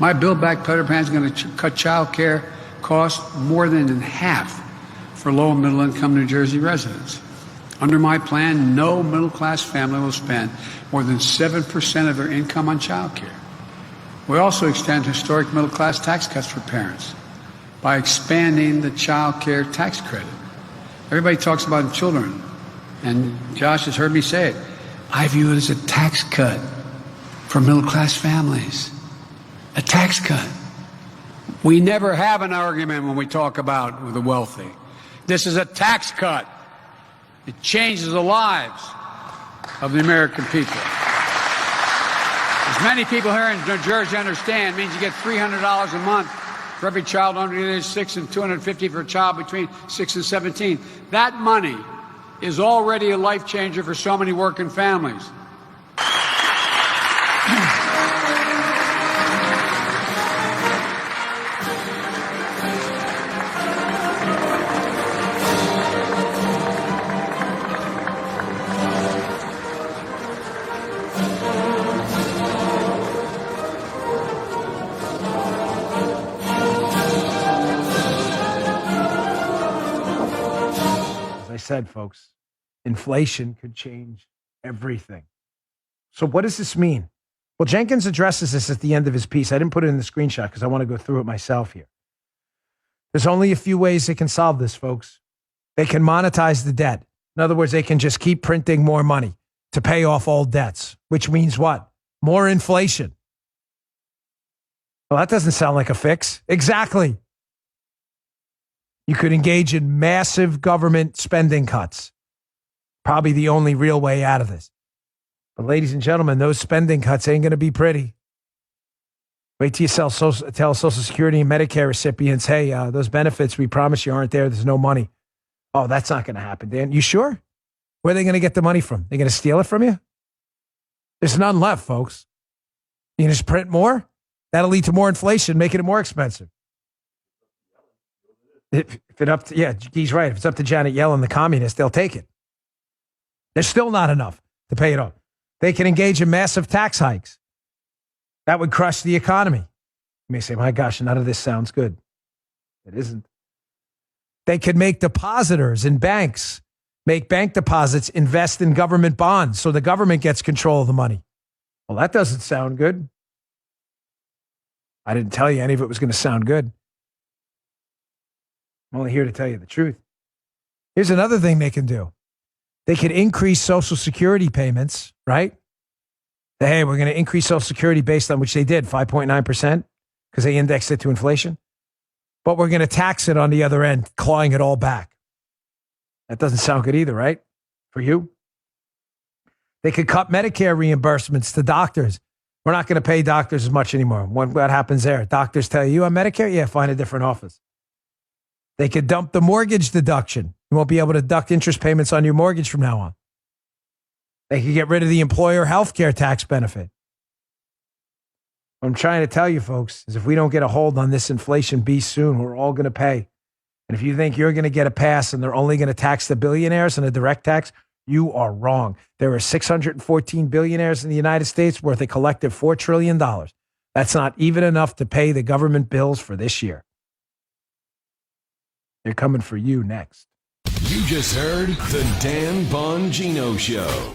My Build Back Better plan is going to cut child care costs more than in half for low and middle income New Jersey residents. Under my plan, no middle class family will spend more than 7% of their income on child care. We also extend historic middle class tax cuts for parents by expanding the child care tax credit. Everybody talks about children, and Josh has heard me say it. I view it as a tax cut for middle class families. A tax cut. We never have an argument when we talk about the wealthy. This is a tax cut. It changes the lives of the American people. As many people here in New Jersey understand, it means you get $300 a month for every child under the age of 6 and $250 for a child between 6 and 17. That money is already a life changer for so many working families. Said, folks, inflation could change everything. So what does this mean? Well, Jenkins addresses this at the end of his piece. I didn't put it in the screenshot because I want to go through it myself here. There's only a few ways they can solve this, folks. They can monetize the debt. In other words, they can just keep printing more money to pay off old debts, which means what? More inflation. Well, that doesn't sound like a fix. Exactly. You could engage in massive government spending cuts. Probably the only real way out of this. But ladies and gentlemen, those spending cuts ain't going to be pretty. Wait till you tell Social Security and Medicare recipients, hey, those benefits we promise you aren't there. There's no money. Oh, that's not going to happen, Dan. You sure? Where are they going to get the money from? They're going to steal it from you? There's none left, folks. You can just print more? That'll lead to more inflation, making it more expensive. If it up to, yeah, he's right. If it's up to Janet Yellen, the communists, they'll take it. There's still not enough to pay it off. They can engage in massive tax hikes. That would crush the economy. You may say, my gosh, none of this sounds good. It isn't. They could make depositors in banks, make bank deposits, invest in government bonds so the government gets control of the money. Well, that doesn't sound good. I didn't tell you any of it was going to sound good. I'm only here to tell you the truth. Here's another thing they can do. They could increase Social Security payments, right? Hey, we're going to increase Social Security based on which they did, 5.9%, because they indexed it to inflation. But we're going to tax it on the other end, clawing it all back. That doesn't sound good either, right? For you? They could cut Medicare reimbursements to doctors. We're not going to pay doctors as much anymore. What happens there? Doctors tell you on Medicare? Yeah, find a different office. They could dump the mortgage deduction. You won't be able to deduct interest payments on your mortgage from now on. They could get rid of the employer health care tax benefit. What I'm trying to tell you, folks, is if we don't get a hold on this inflation beast soon, we're all going to pay. And if you think you're going to get a pass and they're only going to tax the billionaires and a direct tax, you are wrong. There are 614 billionaires in the United States worth a collective $4 trillion. That's not even enough to pay the government bills for this year. They're coming for you next. You just heard the Dan Bongino Show.